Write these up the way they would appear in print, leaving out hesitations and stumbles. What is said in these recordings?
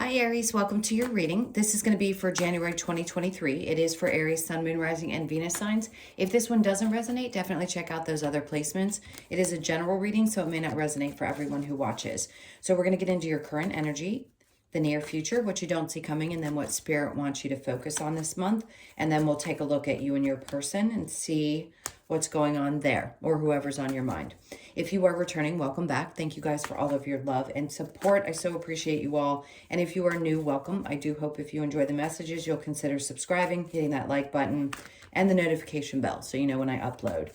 Hi Aries, welcome to your reading. This is going to be for January 2023. It is for Aries, Sun, Moon, Rising, and Venus signs. If this one doesn't resonate, definitely check out those other placements. It is a general reading, so it may not resonate for everyone who watches. So we're going to get into your current energy, the near future, what you don't see coming, and then what Spirit wants you to focus on this month. And then we'll take a look at you and your person and see what's going on there, or whoever's on your mind. If you are returning, welcome back. Thank you guys for all of your love and support. I so appreciate you all. And if you are new, welcome. I do hope if you enjoy the messages, you'll consider subscribing, hitting that like button, and the notification bell so you know when I upload.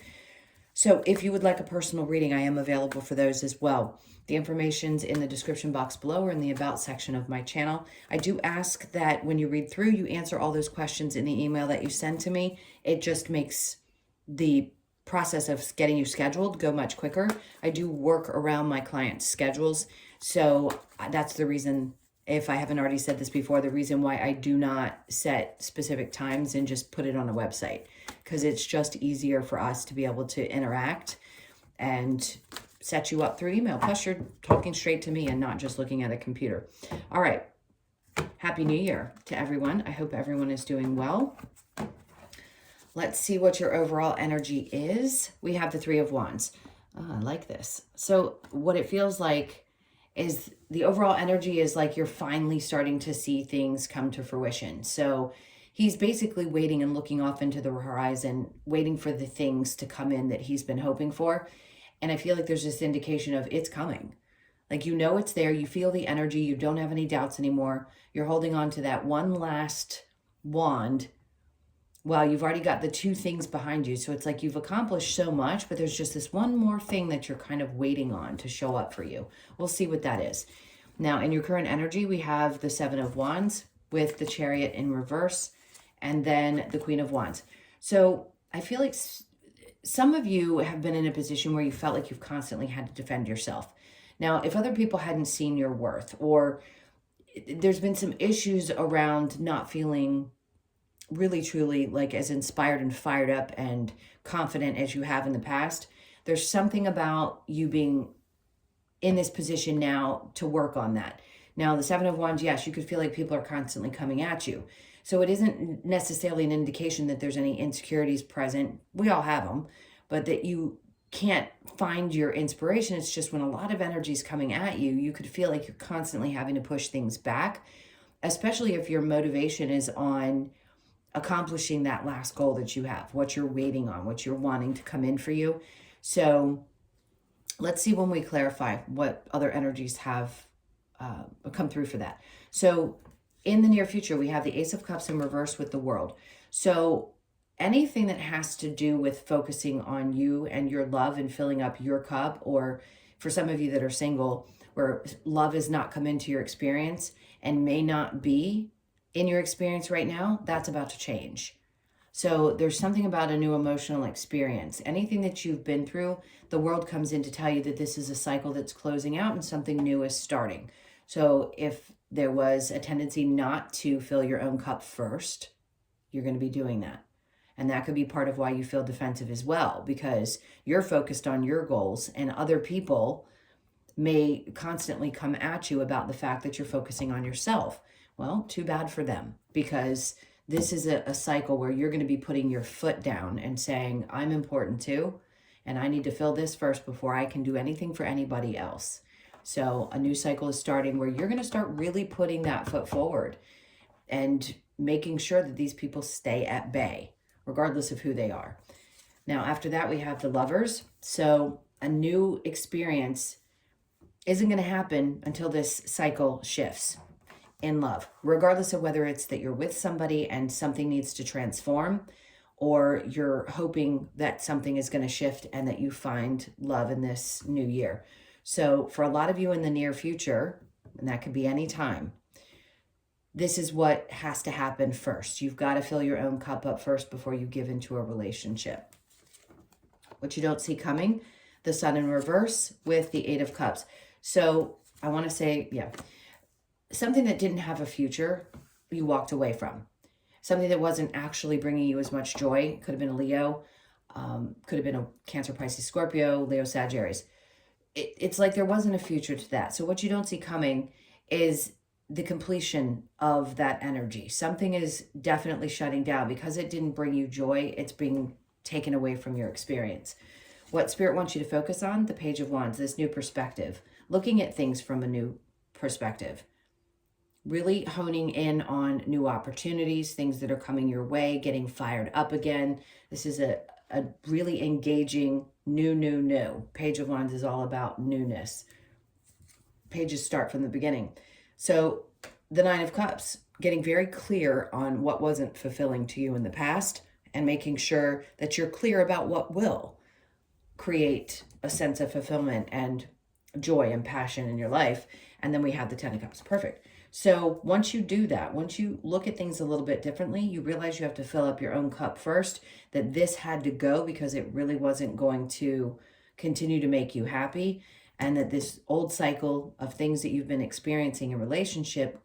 So if you would like a personal reading, I am available for those as well. The information's in the description box below or in the About section of my channel. I do ask that when you read through, you answer all those questions in the email that you send to me. It just makes the process of getting you scheduled go much quicker. I do work around my clients' schedules. So that's the reason, if I haven't already said this before, the reason why I do not set specific times and just put it on a website, because it's just easier for us to be able to interact and set you up through email. Plus you're talking straight to me and not just looking at a computer. All right. Happy New Year to everyone. I hope everyone is doing well. Let's see what your overall energy is. We have the Three of Wands. I like this. So what it feels like is the overall energy is like you're finally starting to see things come to fruition. So he's basically waiting and looking off into the horizon, waiting for the things to come in that he's been hoping for. And I feel like there's this indication of it's coming. Like, you know, it's there. You feel the energy. You don't have any doubts anymore. You're holding on to that one last wand. Well, you've already got the two things behind you. So it's like you've accomplished so much, but there's just this one more thing that you're kind of waiting on to show up for you. We'll see what that is. Now, in your current energy, we have the Seven of Wands with the Chariot in reverse and then the Queen of Wands. So I feel like some of you have been in a position where you felt like you've constantly had to defend yourself. Now, if other people hadn't seen your worth, or there's been some issues around not feeling really truly like as inspired and fired up and confident as you have in the past, there's something about you being in this position now to work on that. Now, the Seven of Wands, yes, you could feel like people are constantly coming at you. So it isn't necessarily an indication that there's any insecurities present. We all have them, but that you can't find your inspiration. It's just when a lot of energy is coming at you, you could feel like you're constantly having to push things back, especially if your motivation is on accomplishing that last goal that you have, what you're waiting on, what you're wanting to come in for you. So let's see when we clarify what other energies have come through for that. So in the near future, we have the Ace of Cups in reverse with the World. So anything that has to do with focusing on you and your love and filling up your cup, or for some of you that are single, where love has not come into your experience and may not be in your experience right now, that's about to change. So there's something about a new emotional experience. Anything that you've been through, the world comes in to tell you that this is a cycle that's closing out and something new is starting. So if there was a tendency not to fill your own cup first, you're going to be doing that. And that could be part of why you feel defensive as well, because you're focused on your goals and other people may constantly come at you about the fact that you're focusing on yourself. Well, too bad for them, because this is a cycle where you're going to be putting your foot down and saying, I'm important too, and I need to fill this first before I can do anything for anybody else. So a new cycle is starting where you're going to start really putting that foot forward and making sure that these people stay at bay, regardless of who they are. Now, after that, we have the Lovers. So a new experience isn't going to happen until this cycle shifts in love, regardless of whether it's that you're with somebody and something needs to transform, or you're hoping that something is going to shift and that you find love in this new year. So for a lot of you in the near future, and that could be any time, this is what has to happen first. You've got to fill your own cup up first before you give into a relationship. What you don't see coming, the Sun in reverse with the Eight of Cups. So I want to say, yeah, something that didn't have a future, you walked away from. Something that wasn't actually bringing you as much joy. Could have been a Leo, could have been a Cancer, Pisces, Scorpio, Leo, Sagittarius. It's like there wasn't a future to that. So what you don't see coming is the completion of that energy. Something is definitely shutting down because it didn't bring you joy. It's being taken away from your experience. What Spirit wants you to focus on, the Page of Wands, this new perspective, looking at things from a new perspective, really honing in on new opportunities, things that are coming your way, getting fired up again. This is a really engaging new. Page of Wands is all about newness. Pages start from the beginning. So the Nine of Cups, getting very clear on what wasn't fulfilling to you in the past and making sure that you're clear about what will create a sense of fulfillment and joy and passion in your life. And then we have the Ten of Cups. Perfect. So once you do that, once you look at things a little bit differently, you realize you have to fill up your own cup first, that this had to go because it really wasn't going to continue to make you happy. And that this old cycle of things that you've been experiencing in relationship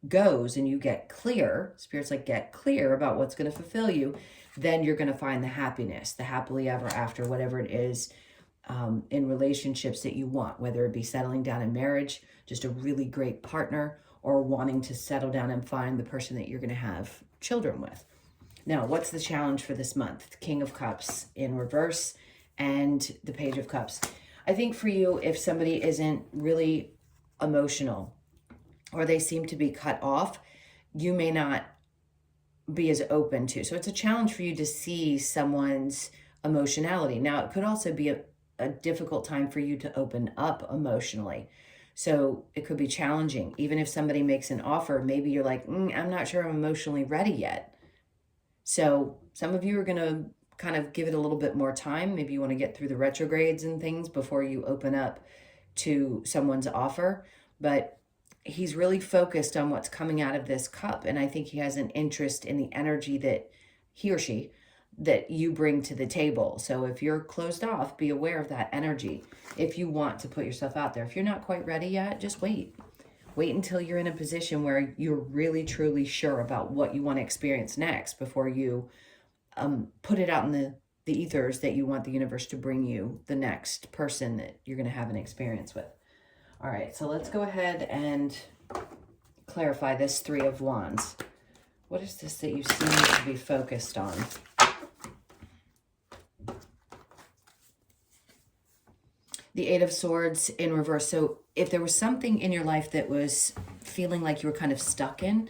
goes, and you get clear, Spirit's like, get clear about what's going to fulfill you, then you're going to find the happiness, the happily ever after, whatever it is in relationships that you want, whether it be settling down in marriage, just a really great partner, or wanting to settle down and find the person that you're going to have children with. Now, what's the challenge for this month? The King of Cups in reverse and the Page of Cups. I think for you, if somebody isn't really emotional or they seem to be cut off, you may not be as open to. So it's a challenge for you to see someone's emotionality. Now, it could also be a difficult time for you to open up emotionally. So it could be challenging. Even if somebody makes an offer, maybe you're like, I'm not sure I'm emotionally ready yet. So some of you are going to kind of give it a little bit more time. Maybe you want to get through the retrogrades and things before you open up to someone's offer. But he's really focused on what's coming out of this cup. And I think he has an interest in the energy that he or she, that you bring to the table. So if you're closed off, be aware of that energy. If you want to put yourself out there, if you're not quite ready yet, just wait. Wait until you're in a position where you're really, truly sure about what you want to experience next before you put it out in the ethers that you want the universe to bring you the next person that you're going to have an experience with. All right, so let's go ahead and clarify this Three of Wands. What is this that you seem to be focused on? The Eight of Swords in reverse. So if there was something in your life that was feeling like you were kind of stuck in,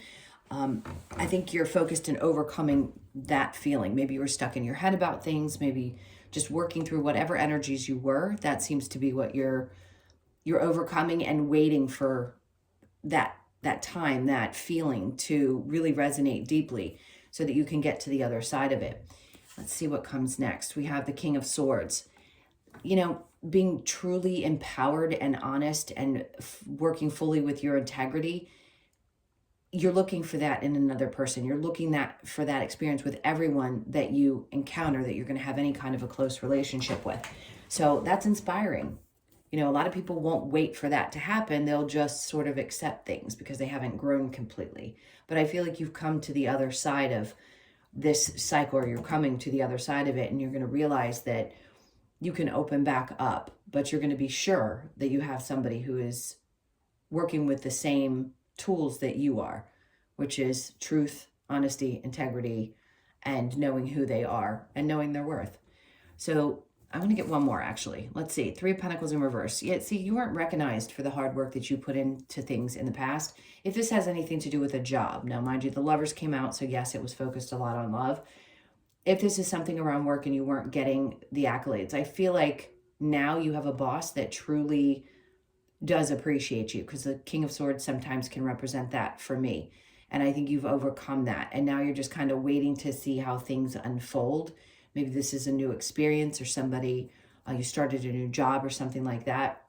I think you're focused in overcoming that feeling. Maybe you were stuck in your head about things, maybe just working through whatever energies you were. That seems to be what you're overcoming, and waiting for that time, that feeling to really resonate deeply so that you can get to the other side of it. Let's see what comes next. We have the King of Swords. You know, being truly empowered and honest and working fully with your integrity, you're looking for that in another person. You're looking for that experience with everyone that you encounter, that you're going to have any kind of a close relationship with. So that's inspiring. You know, a lot of people won't wait for that to happen. They'll just sort of accept things because they haven't grown completely. But I feel like you've come to the other side of this cycle, or you're coming to the other side of it, and you're going to realize that you can open back up, but you're going to be sure that you have somebody who is working with the same tools that you are, which is truth, honesty, integrity, and knowing who they are and knowing their worth. So I'm going to get one more, actually. Let's see. Three of Pentacles in reverse. Yeah, see, you weren't recognized for the hard work that you put into things in the past. If this has anything to do with a job, now, mind you, the Lovers came out, so yes, it was focused a lot on love. If this is something around work and you weren't getting the accolades, I feel like now you have a boss that truly does appreciate you, because the King of Swords sometimes can represent that for me. And I think you've overcome that. And now you're just kind of waiting to see how things unfold. Maybe this is a new experience, or somebody, you started a new job or something like that.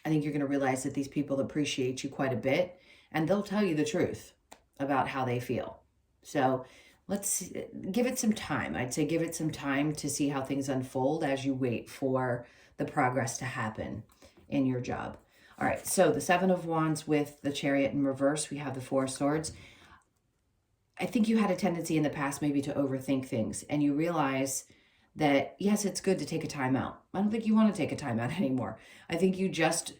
I think you're going to realize that these people appreciate you quite a bit, and they'll tell you the truth about how they feel. So let's give it some time. I'd say give it some time to see how things unfold as you wait for the progress to happen in your job. All right, so the Seven of Wands with the Chariot in reverse. We have the Four of Swords. I think you had a tendency in the past maybe to overthink things, and you realize that, yes, it's good to take a time out. I don't think you want to take a time out anymore. I think you just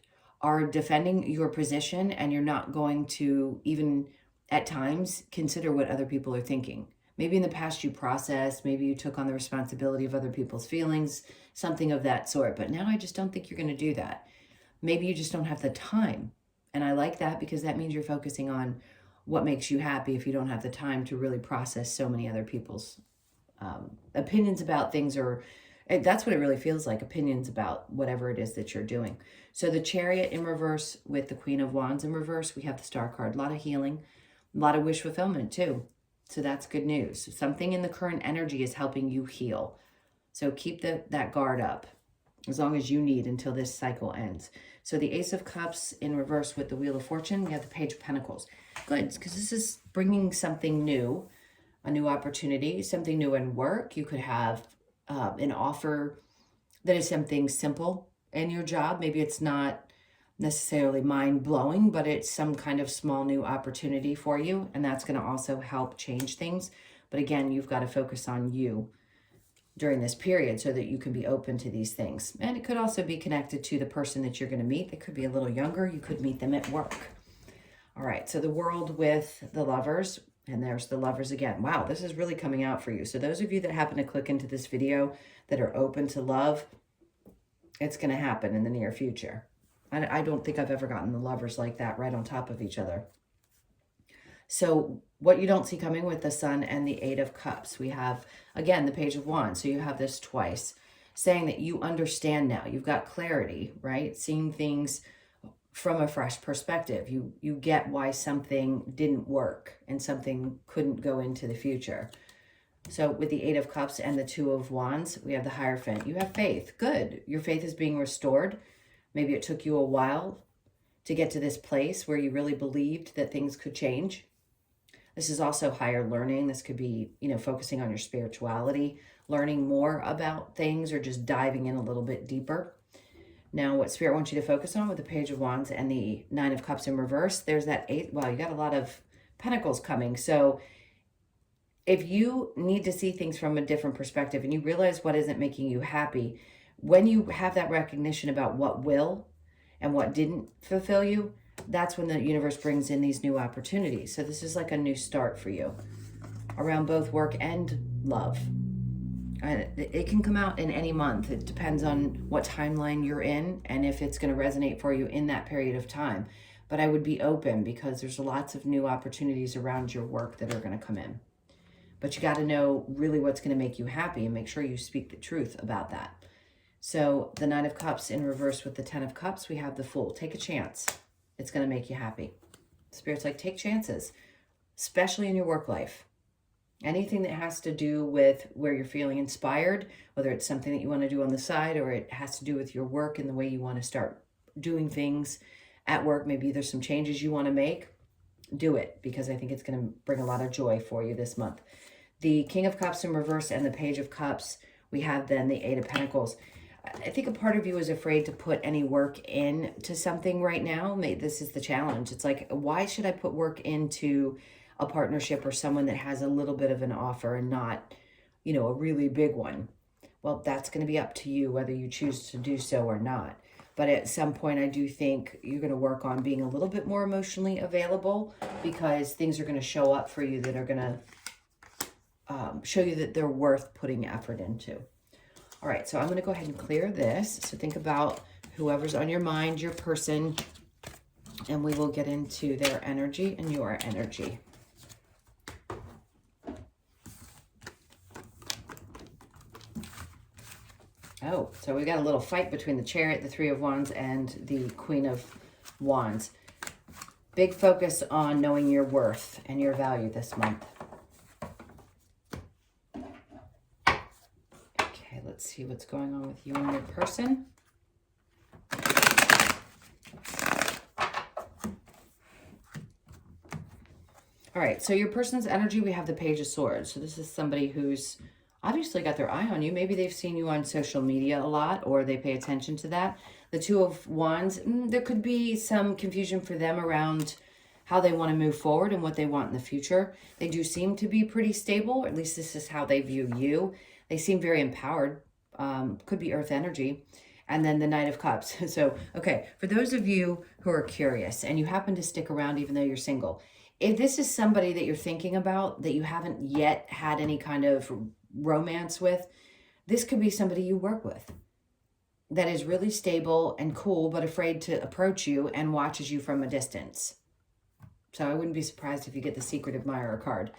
are defending your position, and you're not going to even at times consider what other people are thinking. Maybe in the past you processed, maybe you took on the responsibility of other people's feelings, something of that sort. But now I just don't think you're going to do that. Maybe you just don't have the time. And I like that, because that means you're focusing on what makes you happy if you don't have the time to really process so many other people's opinions about things, or that's what it really feels like, opinions about whatever it is that you're doing. So the Chariot in reverse with the Queen of Wands in reverse, we have the Star card. A lot of healing, a lot of wish fulfillment too. So that's good news. Something in the current energy is helping you heal. So keep that guard up as long as you need until this cycle ends. So the Ace of Cups in reverse with the Wheel of Fortune, we have the Page of Pentacles. Good, because this is bringing something new, a new opportunity, something new in work. You could have an offer that is something simple in your job. Maybe it's not necessarily mind-blowing, but it's some kind of small new opportunity for you, and that's going to also help change things. But again, you've got to focus on you during this period so that you can be open to these things. And it could also be connected to the person that you're going to meet. They could be a little younger. You could meet them at work. All right, so the World with the Lovers, and there's the Lovers again. Wow, this is really coming out for you. So those of you that happen to click into this video that are open to love, it's going to happen in the near future. I don't think I've ever gotten the Lovers like that right on top of each other. So what you don't see coming with the Sun and the Eight of Cups, we have, again, the Page of Wands. So you have this twice, saying that you understand now. You've got clarity, right? Seeing things from a fresh perspective. You get why something didn't work and something couldn't go into the future. So with the Eight of Cups and the Two of Wands, we have the Hierophant. You have faith. Good. Your faith is being restored. Maybe it took you a while to get to this place where you really believed that things could change. This is also higher learning. This could be, focusing on your spirituality, learning more about things, or just diving in a little bit deeper. Now, what Spirit wants you to focus on with the Page of Wands and the Nine of Cups in reverse, there's that eight. Wow, you got a lot of Pentacles coming. So if you need to see things from a different perspective and you realize what isn't making you happy, when you have that recognition about what will and what didn't fulfill you, that's when the universe brings in these new opportunities. So this is like a new start for you around both work and love. And it can come out in any month. It depends on what timeline you're in and if it's going to resonate for you in that period of time. But I would be open, because there's lots of new opportunities around your work that are going to come in. But you got to know really what's going to make you happy and make sure you speak the truth about that. So the Nine of Cups in reverse with the Ten of Cups, we have the Fool. Take a chance. It's going to make you happy. Spirit's like, take chances, especially in your work life. Anything that has to do with where you're feeling inspired, whether it's something that you want to do on the side, or it has to do with your work and the way you want to start doing things at work. Maybe there's some changes you want to make. Do it, because I think it's going to bring a lot of joy for you this month. The King of Cups in reverse and the Page of Cups, we have then the Eight of Pentacles. I think a part of you is afraid to put any work into something right now. This is the challenge. It's like, why should I put work into a partnership or someone that has a little bit of an offer and not, a really big one? Well, that's going to be up to you whether you choose to do so or not. But at some point, I do think you're going to work on being a little bit more emotionally available, because things are going to show up for you that are going to show you that they're worth putting effort into. All right, so I'm going to go ahead and clear this. So think about whoever's on your mind, your person, and we will get into their energy and your energy. Oh, so we got a little fight between the Chariot, the Three of Wands, and the Queen of Wands. Big focus on knowing your worth and your value this month. Okay, let's see what's going on with you and your person. All right, so your person's energy, we have the Page of Swords. So this is somebody who's obviously got their eye on you. Maybe they've seen you on social media a lot, or they pay attention to that. The Two of Wands, there could be some confusion for them around how they want to move forward and what they want in the future. They do seem to be pretty stable, or at least this is how they view you. They seem very empowered. Could be earth energy. and then the Knight of Cups. So, okay, for those of you who are curious and you happen to stick around even though you're single, if this is somebody that you're thinking about that you haven't yet had any kind of romance with, this could be somebody you work with that is really stable and cool, but afraid to approach you and watches you from a distance. So I wouldn't be surprised if you get the Secret Admirer card.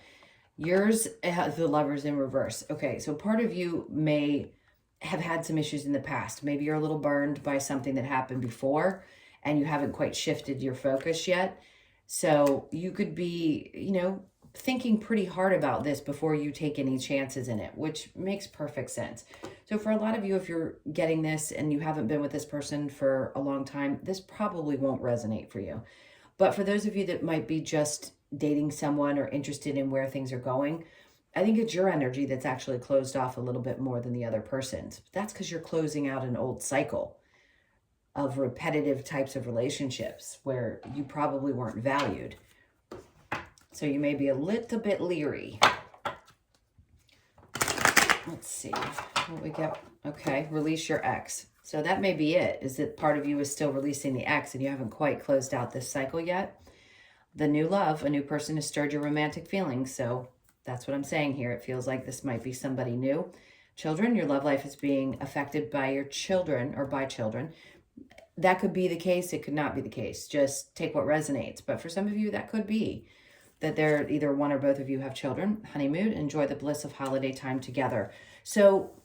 Yours has the Lovers in reverse. Okay, so part of you may have had some issues in the past. Maybe you're a little burned by something that happened before and you haven't quite shifted your focus yet. So you could be, thinking pretty hard about this before you take any chances in it, which makes perfect sense. So for a lot of you, if you're getting this and you haven't been with this person for a long time, this probably won't resonate for you. But for those of you that might be just dating someone or interested in where things are going, I think it's your energy that's actually closed off a little bit more than the other person's. That's because you're closing out an old cycle of repetitive types of relationships where you probably weren't valued. So you may be a little bit leery. Let's see what we got. Okay, release your ex. So that may be it, is that part of you is still releasing the ex and you haven't quite closed out this cycle yet. The new love, a new person has stirred your romantic feelings. So that's what I'm saying here. It feels like this might be somebody new. Children, your love life is being affected by your children or by children. That could be the case. It could not be the case. Just take what resonates. But for some of you, that could be that they're either one or both of you have children. Honeymoon, enjoy the bliss of holiday time together. So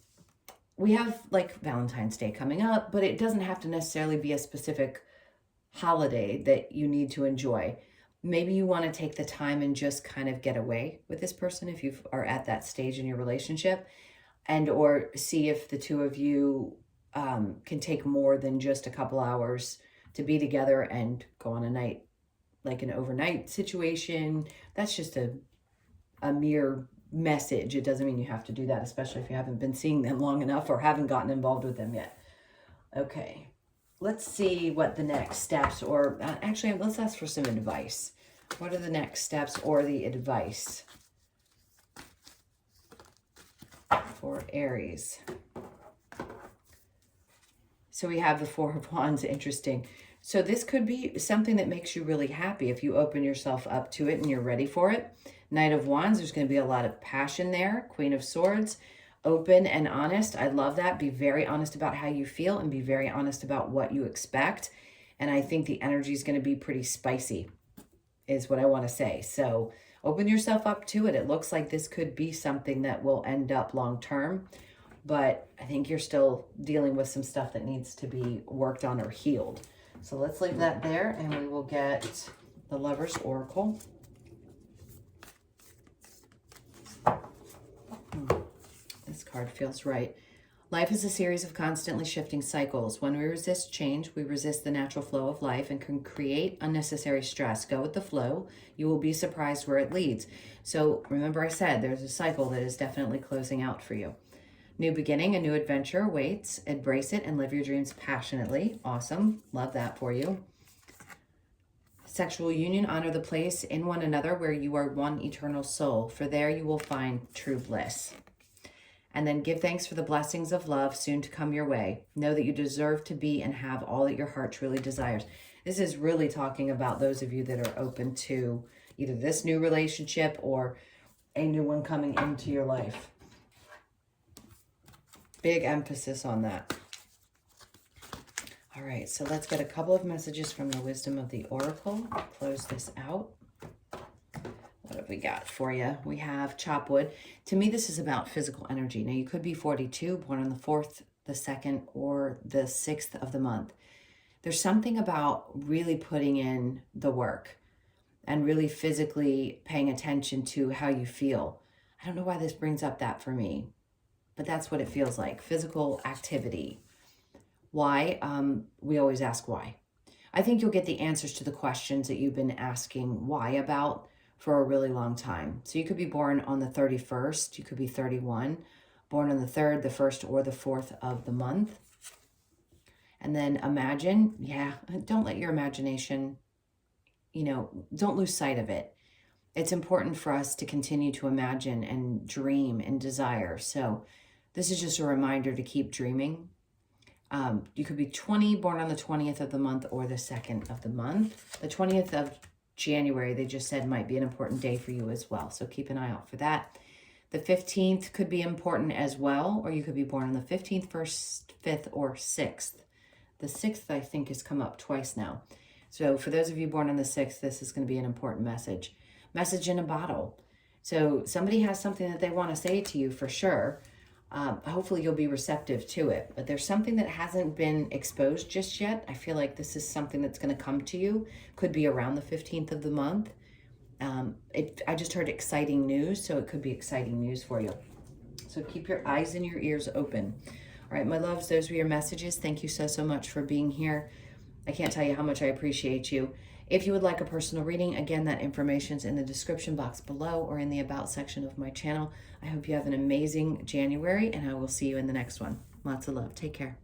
we have like Valentine's Day coming up, but it doesn't have to necessarily be a specific holiday that you need to enjoy. Maybe you want to take the time and just kind of get away with this person if you are at that stage in your relationship, and or see if the two of you can take more than just a couple hours to be together and go on a night, like an overnight situation. That's just a mere message. It doesn't mean you have to do that, especially if you haven't been seeing them long enough or haven't gotten involved with them yet. Okay, let's see what the next steps, or actually, let's ask for some advice. What are the next steps or the advice for Aries? So we have the Four of Wands. Interesting. So this could be something that makes you really happy if you open yourself up to it and you're ready for it. Knight of Wands, there's going to be a lot of passion there. Queen of Swords, open and honest. I love that. Be very honest about how you feel and be very honest about what you expect. And I think the energy is going to be pretty spicy, is what I want to say. So open yourself up to it. It looks like this could be something that will end up long term, but I think you're still dealing with some stuff that needs to be worked on or healed. So let's leave that there and we will get the Lover's Oracle. This card feels right. Life is a series of constantly shifting cycles. When we resist change, we resist the natural flow of life and can create unnecessary stress. Go with the flow. You will be surprised where it leads. So remember I said there's a cycle that is definitely closing out for you. New beginning, a new adventure awaits. Embrace it and live your dreams passionately. Awesome. Love that for you. Sexual union, honor the place in one another where you are one eternal soul. For there you will find true bliss. And then give thanks for the blessings of love soon to come your way. Know that you deserve to be and have all that your heart truly desires. This is really talking about those of you that are open to either this new relationship or a new one coming into your life. Big emphasis on that. All right, so let's get a couple of messages from the Wisdom of the Oracle. Close this out. What have we got for you? We have Chopwood. To me, this is about physical energy. Now, you could be 42, born on the 4th, the 2nd, or the 6th of the month. There's something about really putting in the work and really physically paying attention to how you feel. I don't know why this brings up that for me, but that's what it feels like. Physical activity. Why? We always ask why. I think you'll get the answers to the questions that you've been asking why about for a really long time. So you could be born on the 31st, you could be 31, born on the 3rd, the 1st, or the 4th of the month. And then imagine, don't let your imagination, don't lose sight of it. It's important for us to continue to imagine and dream and desire. So this is just a reminder to keep dreaming. You could be 20, born on the 20th of the month or the 2nd of the month. The 20th of January, they just said, might be an important day for you as well. So keep an eye out for that. The 15th could be important as well, or you could be born on the 15th, 1st, 5th, or 6th. The 6th, I think, has come up twice now. So for those of you born on the 6th, this is going to be an important message. Message in a bottle. So somebody has something that they want to say to you for sure. Hopefully you'll be receptive to it. But there's something that hasn't been exposed just yet. I feel like this is something that's going to come to you. Could be around the 15th of the month. I just heard exciting news, so it could be exciting news for you. So keep your eyes and your ears open. All right, my loves, those were your messages. Thank you so, so much for being here. I can't tell you how much I appreciate you. If you would like a personal reading, again, that information's in the description box below or in the About section of my channel. I hope you have an amazing January, and I will see you in the next one. Lots of love. Take care.